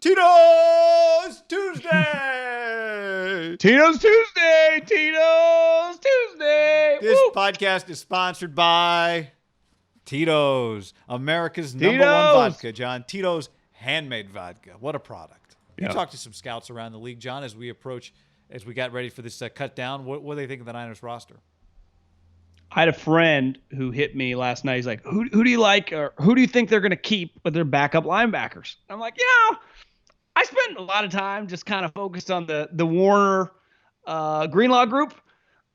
Tito's Tuesday. Tito's Tuesday. Tito's Tuesday. This Woo! podcast is sponsored by Tito's, America's number Tito's. one vodka, John. Tito's handmade vodka. What a product. You talked to some scouts around the league, John, as we got ready for this cut down. What do they think of the Niners roster? I had a friend who hit me last night. He's like, who do you like, or who do you think they're going to keep with their backup linebackers? I'm like, I spent a lot of time just kind of focused on the Warner Greenlaw group.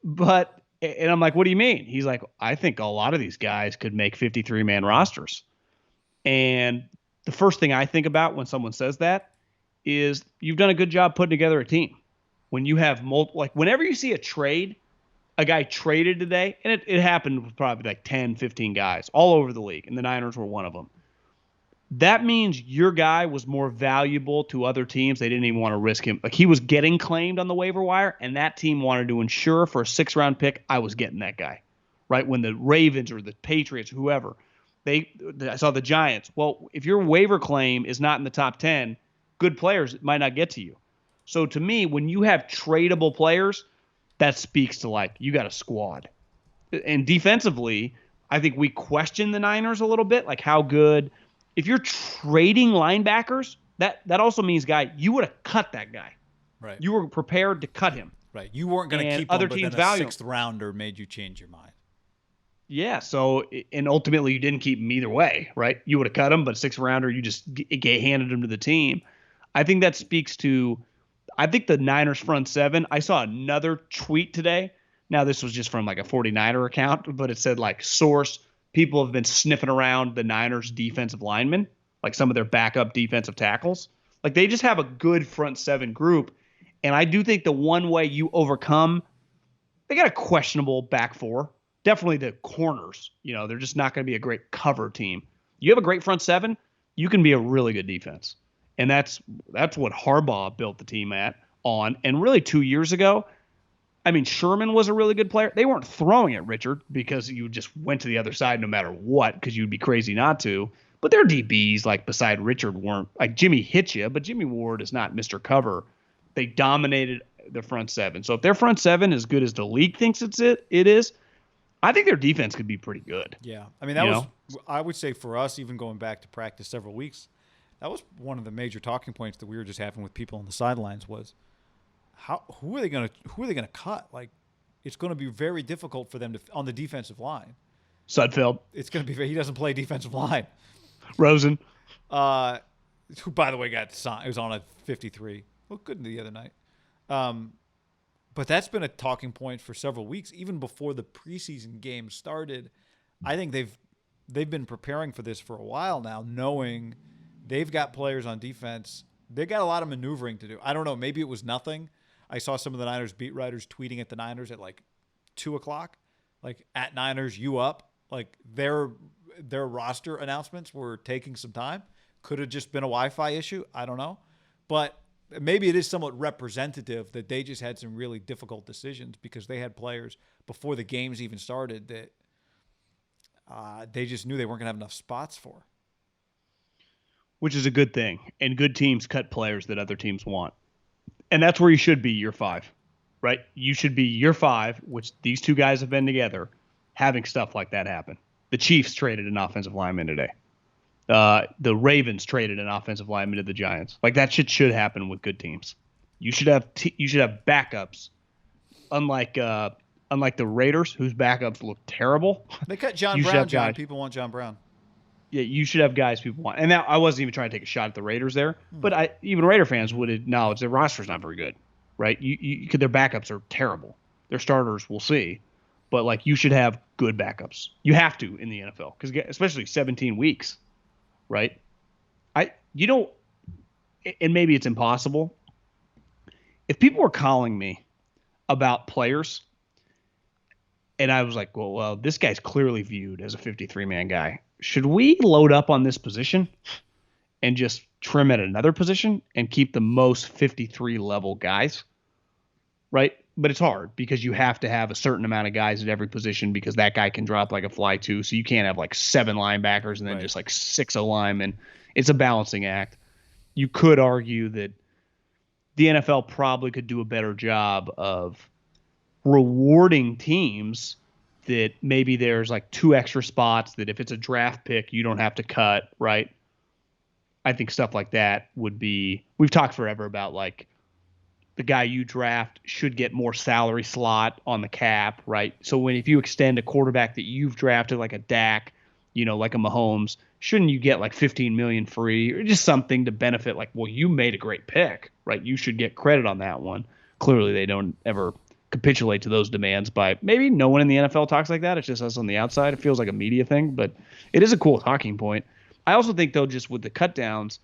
And I'm like, what do you mean? He's like, I think a lot of these guys could make 53-man rosters. And the first thing I think about when someone says that is you've done a good job putting together a team. When you have whenever you see a trade, a guy traded today, and it happened with probably like 10, 15 guys all over the league, and the Niners were one of them. That means your guy was more valuable to other teams. They didn't even want to risk him. Like, he was getting claimed on the waiver wire, and that team wanted to ensure for a 6th-round pick, I was getting that guy, right? When the Ravens or the Patriots, whoever, I saw the Giants. Well, if your waiver claim is not in the top 10, good players might not get to you. So to me, when you have tradable players, that speaks to, like, you got a squad. And defensively, I think we question the Niners a little bit, like how good – if you're trading linebackers, that also means, you would have cut that guy. Right. You were prepared to cut him. Right. You weren't going to keep other him, but teams then a value 6th rounder made you change your mind. Yeah, so – and ultimately you didn't keep him either way, right? You would have cut him, but 6th rounder, you just handed him to the team. I think that speaks to – I think the Niners front seven – I saw another tweet today. Now, this was just from like a 49er account, but it said like source – people have been sniffing around the Niners defensive linemen, like some of their backup defensive tackles. Like, they just have a good front seven group. And I do think the one way you overcome, they got a questionable back four. Definitely the corners. They're just not going to be a great cover team. You have a great front seven, you can be a really good defense. And that's what Harbaugh built the team on. And really 2 years ago, Sherman was a really good player. They weren't throwing at Richard because you just went to the other side no matter what, because you'd be crazy not to. But their DBs, like beside Richard, weren't like Jimmy hit you, but Jimmy Ward is not Mr. Cover. They dominated the front seven. So if their front seven is good as the league thinks it is, I think their defense could be pretty good. Yeah. that was, I would say for us, even going back to practice several weeks, that was one of the major talking points that we were just having with people on the sidelines was, who are they going to cut? Like, it's going to be very difficult for them on the defensive line. Sudfeld. It's going to be he doesn't play defensive line. Rosen. Who, by the way, got signed. It was on a 53. Looked good the other night. But that's been a talking point for several weeks, even before the preseason game started. I think they've been preparing for this for a while now, knowing they've got players on defense. They got a lot of maneuvering to do. I don't know. Maybe it was nothing. I saw some of the Niners beat writers tweeting at the Niners at like 2:00, like at Niners, you up. Like their roster announcements were taking some time. Could have just been a Wi-Fi issue. I don't know. But maybe it is somewhat representative that they just had some really difficult decisions because they had players before the games even started that they just knew they weren't going to have enough spots for. Which is a good thing. And good teams cut players that other teams want. And that's where you should be year 5, right? You should be year 5, which these two guys have been together, having stuff like that happen. The Chiefs traded an offensive lineman today. The Ravens traded an offensive lineman to the Giants. Like, that shit should happen with good teams. You should have backups, unlike the Raiders, whose backups look terrible. They cut John Brown, John. People want John Brown. Yeah, you should have guys people want. And now I wasn't even trying to take a shot at the Raiders there, but even Raider fans would acknowledge their roster's not very good, right? Their backups are terrible. Their starters, we'll see. But, like, you should have good backups. You have to in the NFL, because especially 17 weeks, right? And maybe it's impossible. If people were calling me about players and I was like, well, this guy's clearly viewed as a 53-man guy. Should we load up on this position and just trim at another position and keep the most 53 level guys? Right? But it's hard because you have to have a certain amount of guys at every position because that guy can drop like a fly too. So you can't have like 7 linebackers and then just like 6 linemen. It's a balancing act. you could argue that the NFL probably could do a better job of rewarding teams that maybe there's like 2 extra spots that if it's a draft pick, you don't have to cut, right? I think stuff like that would be, we've talked forever about like the guy you draft should get more salary slot on the cap, right? So if you extend a quarterback that you've drafted like a Dak, like a Mahomes, shouldn't you get like 15 million free or just something to benefit like, well, you made a great pick, right? You should get credit on that one. Clearly they don't ever capitulate to those demands by maybe no one in the NFL talks like that. It's just us on the outside. It feels like a media thing, but it is a cool talking point. I also think though, just with the cut downs,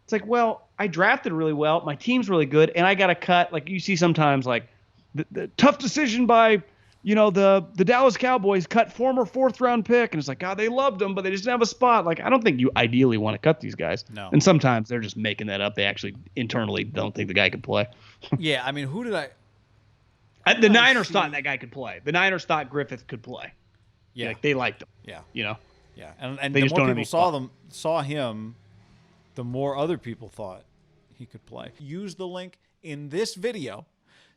it's like, well, I drafted really well. My team's really good. And I got to cut. Like you see sometimes like the tough decision by, the Dallas Cowboys cut former 4th round pick. And it's like, God, they loved them, but they just didn't have a spot. Like, I don't think you ideally want to cut these guys. No. And sometimes they're just making that up. They actually internally don't think the guy can play. Yeah. I mean, who did I? The Niners thought that guy could play. The Niners thought Griffith could play. Yeah. Like they liked him. Yeah. Yeah. And They the just more don't people saw him, the more other people thought he could play. Use the link in this video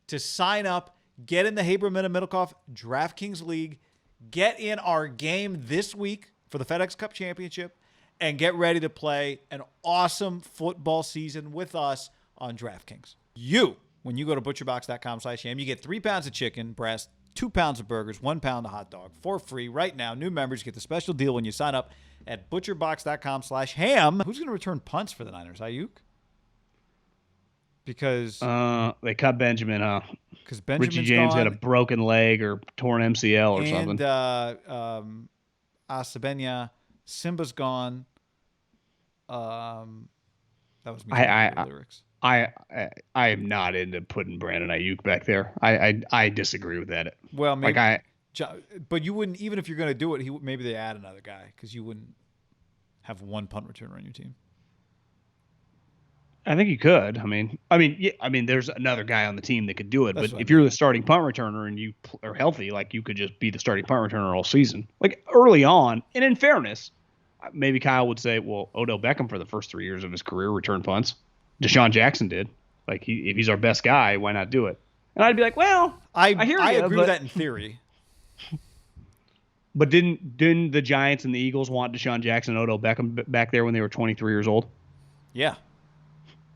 to sign up, get in the Haberman and Middlecoff DraftKings League, get in our game this week for the FedEx Cup Championship, and get ready to play an awesome football season with us on DraftKings. When you go to butcherbox.com/ham, you get 3 pounds of chicken breast, 2 pounds of burgers, 1 pound of hot dog for free right now. New members get the special deal when you sign up at butcherbox.com/ham. Who's going to return punts for the Niners? Ayuk? Because they cut Benjamin, huh? Because Benjamin's Richie James gone, had a broken leg or torn MCL or something. And Asabenya, Simba's gone. That was me. Lyrics. I am not into putting Brandon Ayuk back there. I disagree with that. Well, maybe but you wouldn't, even if you're going to do it, maybe they add another guy because you wouldn't have 1 punt returner on your team. I think you could. I mean, there's another guy on the team that could do it. That's but if you're the starting punt returner and you are healthy, like you could just be the starting punt returner all season. Like early on, and in fairness, maybe Kyle would say, well, Odell Beckham for the first 3 years of his career returned punts. Deshaun Jackson did. Like if he's our best guy, why not do it? And I'd be like, well, I agree with that in theory. But didn't the Giants and the Eagles want Deshaun Jackson and Odell Beckham back there when they were 23 years old? Yeah.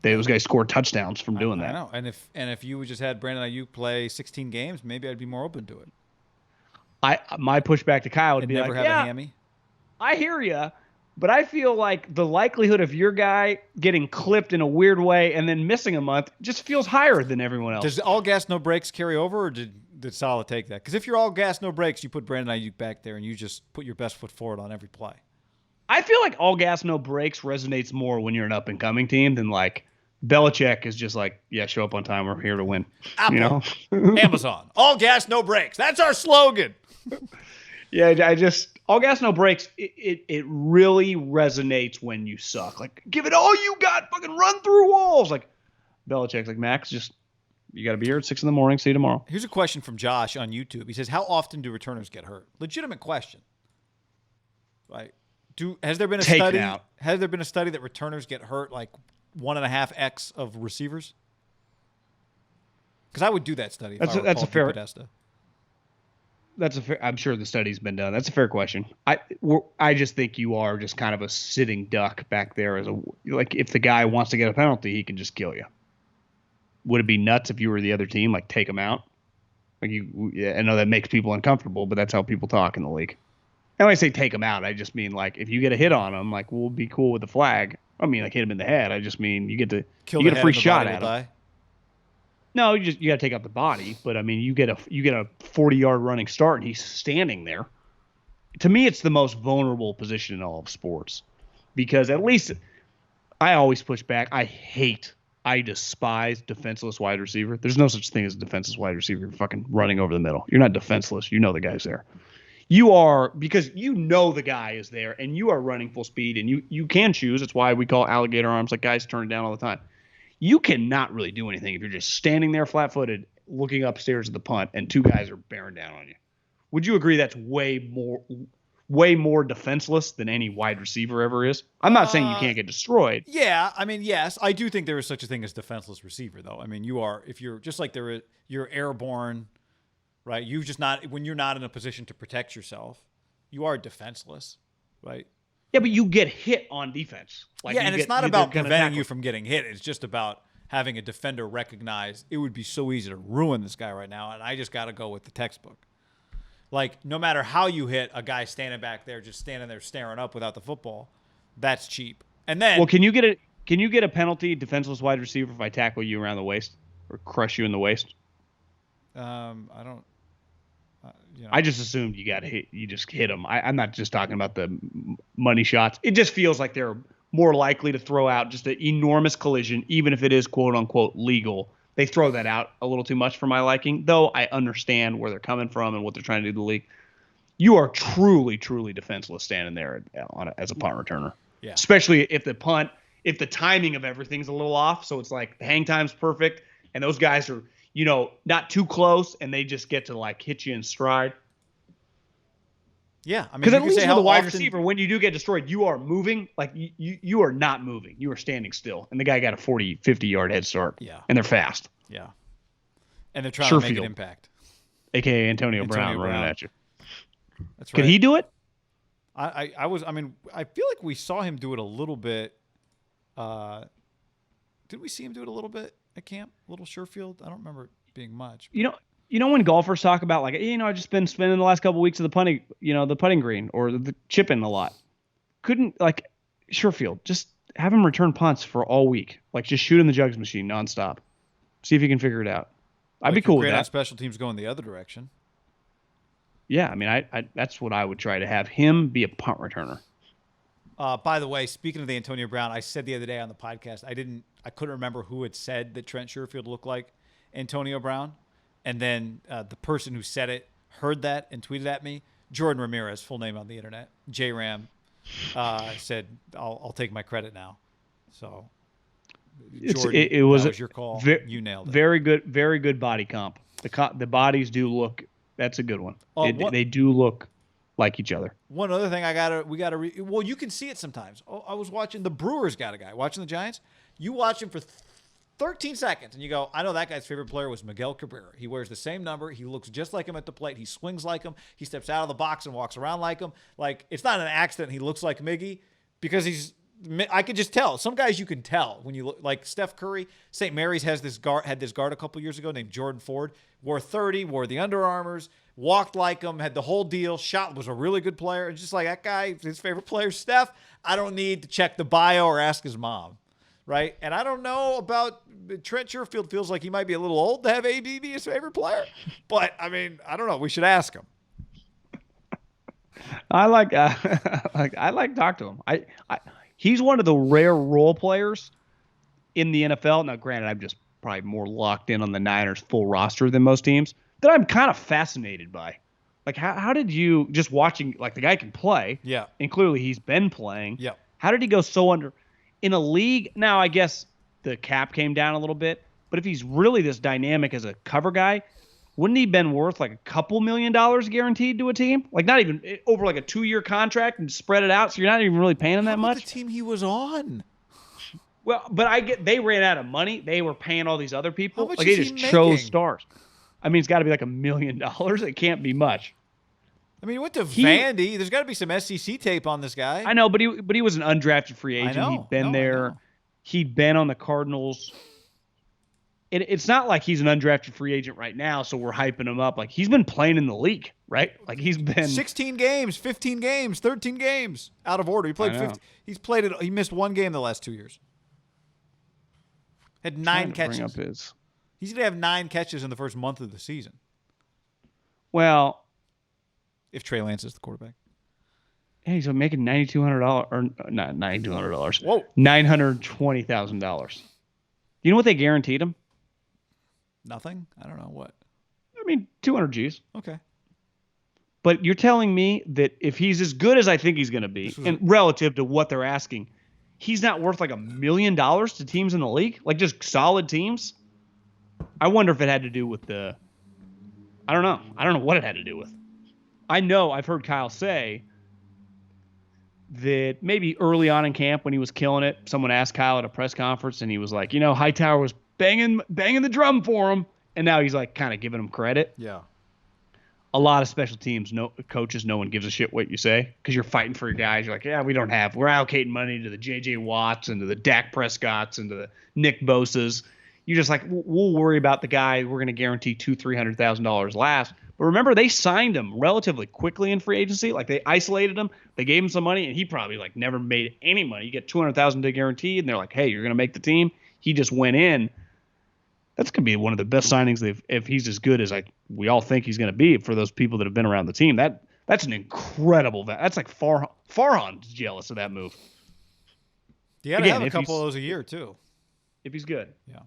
Those guys scored touchdowns from doing that. I know. And if you just had Brandon Ayuk play 16 games, maybe I'd be more open to it. My pushback to Kyle would be never like, have a hammy. I hear you. But I feel like the likelihood of your guy getting clipped in a weird way and then missing a month just feels higher than everyone else. Does all gas, no brakes carry over, or did Saleh take that? Because if you're all gas, no brakes, you put Brandon Ayuk back there and you just put your best foot forward on every play. I feel like all gas, no brakes resonates more when you're an up-and-coming team than like Belichick is just like, yeah, show up on time. We're here to win. Apple, Amazon, all gas, no brakes. That's our slogan. Yeah, all gas, no brakes. It really resonates when you suck. Like, give it all you got. Fucking run through walls. Like, Belichick's like, Max, you got to be here at 6 a.m. See you tomorrow. Here's a question from Josh on YouTube. He says, how often do returners get hurt? Legitimate question. Right? Has there been a study? Has there been a study that returners get hurt like 1.5x of receivers? Because I would do that study. That's a fair. I'm sure the study's been done. That's a fair question. I just think you are just kind of a sitting duck back there if the guy wants to get a penalty, he can just kill you. Would it be nuts if you were the other team, like take him out? I know that makes people uncomfortable, but that's how people talk in the league. And when I say take him out, I just mean like if you get a hit on him, like we'll be cool with the flag. I mean like hit him in the head. I just mean you get a free shot at him. No, you got to take out the body, but I mean you get a 40-yard running start and he's standing there. To me, it's the most vulnerable position in all of sports because at least I always push back. I despise defenseless wide receiver. There's no such thing as a defenseless wide receiver. You're fucking running over the middle. You're not defenseless. You know the guy's there. You are, because you know the guy is there and you are running full speed and you can choose. That's why we call alligator arms, like guys turn it down all the time. You cannot really do anything if you're just standing there flat-footed looking upstairs at the punt and 2 guys are bearing down on you. Would you agree that's way way more defenseless than any wide receiver ever is. I'm not saying you can't get destroyed. Yeah, I mean, yes, I do think there is such a thing as defenseless receiver, though. I mean, if you're just like you're airborne, right? You just not when you're not in a position to protect yourself, you are defenseless, right? Yeah, but you get hit on defense. Like and it's not about preventing you from getting hit. It's just about having a defender recognize it would be so easy to ruin this guy right now, and I just got to go with the textbook. Like, no matter how you hit a guy standing back there, just standing there staring up without the football, that's cheap. And then, well, can you get a penalty, defenseless wide receiver, if I tackle you around the waist or crush you in the waist? I don't. I just assumed you got hit. You just hit them. I'm not just talking about the money shots. It just feels like they're more likely to throw out just an enormous collision, even if it is quote unquote legal. They throw that out a little too much for my liking, though I understand where they're coming from and what they're trying to do to the league. You are truly, truly defenseless standing there as a punt returner. Yeah. Especially if the timing of everything's a little off. So it's like the hang time's perfect and those guys are, not too close and they just get to like hit you in stride. Yeah. I mean, because at least with a wide receiver, when you do get destroyed, you are moving. Like you are not moving. You are standing still. And the guy got a 40, 50-yard head start. Yeah. And they're fast. Yeah. And they're trying to make an impact. AKA Antonio Brown running at you. That's right. Could he do it? I feel like we saw him do it a little bit. Did we see him do it a little bit at camp? A little Sherfield? I don't remember it being much. You know when golfers talk about like, I've just been spending the last couple of weeks of the putting green or the chipping a lot. Couldn't like Sherfield just have him return punts for all week, like just shoot in the jugs machine nonstop. See if you can figure it out. I'd be cool with that. Special teams going the other direction. Yeah, I mean, I that's what I would try to have him be a punt returner. By the way, speaking of the Antonio Brown, I said the other day on the podcast, I couldn't remember who had said that Trent Sherfield looked like Antonio Brown. And then the person who said it heard that and tweeted at me. Jordan Ramirez, full name on the internet. J-Ram said, I'll take my credit now. So, Jordan, it was your call. You nailed it. Very good body comp. The bodies do look. That's a good one. They do look like each other. One other thing well, you can see it sometimes. I was watching the Brewers got a guy. Watching the Giants, you watch him for 13 seconds, and you go, I know that guy's favorite player was Miguel Cabrera. He wears the same number. He looks just like him at the plate. He swings like him. He steps out of the box and walks around like him. Like, it's not an accident he looks like Miggy because I could just tell. Some guys you can tell when you look, like Steph Curry. St. Mary's had this guard a couple years ago named Jordan Ford. Wore 30, wore the Under Armours, walked like him, had the whole deal. Shot, was a really good player. It's just like that guy, his favorite player, Steph. I don't need to check the bio or ask his mom. Right? And I don't know about Trent Sherfield. Feels like he might be a little old to have AB be his favorite player. But, I mean, I don't know. We should ask him. I like talk to him. He's one of the rare role players in the NFL. Now, granted, I'm just probably more locked in on the Niners full roster than most teams that I'm kind of fascinated by. Like, how did you, just watching, like, the guy can play. Yeah. And clearly he's been playing. Yeah. How did he go so under in a league? Now, I guess the cap came down a little bit, but if he's really this dynamic as a cover guy, wouldn't he been worth like a couple $1 million guaranteed to a team? Like not even over like a 2-year contract and spread it out. So you're not even really paying him that much. The team he was on. Well, but they ran out of money. They were paying all these other people. Like they just chose stars. I mean, it's got to be like $1 million. It can't be much. I mean, he went to Vandy. There's got to be some SEC tape on this guy. I know, but he was an undrafted free agent. He'd been there. He'd been on the Cardinals. It's not like he's an undrafted free agent right now, so we're hyping him up. Like, he's been playing in the league, right? Like, he's been 16 games, 15 games, 13 games out of order. He played 50. He missed one game the last 2 years. Had 9 catches. He's going to have 9 catches in the first month of the season. Well, if Trey Lance is the quarterback. Yeah, he's making $9,200 or not $9,200. Whoa. $920,000. You know what they guaranteed him? Nothing? I don't know what. I mean, 200 G's. Okay. But you're telling me that if he's as good as I think he's going to be, and relative to what they're asking, he's not worth like $1 million to teams in the league? Like just solid teams? I wonder if it had to do with I don't know. I don't know what it had to do with. I know I've heard Kyle say that maybe early on in camp when he was killing it, someone asked Kyle at a press conference and he was like, Hightower was banging the drum for him. And now he's like kind of giving him credit. Yeah. A lot of special teams, coaches, no one gives a shit what you say because you're fighting for your guys. You're like, yeah, we're allocating money to the J.J. Watts and to the Dak Prescotts and to the Nick Bosa's. You're just like, we'll worry about the guy we're going to guarantee $200,000-$300,000 last. But remember, they signed him relatively quickly in free agency. Like they isolated him, they gave him some money, and he probably like never made any money. You get $200,000 to guarantee, and they're like, hey, you're going to make the team. He just went in. That's going to be one of the best signings if he's as good as we all think he's going to be for those people that have been around the team. That's an incredible. That's like Farhan's jealous of that move. You got to have a couple of those a year too. If he's good. Yeah.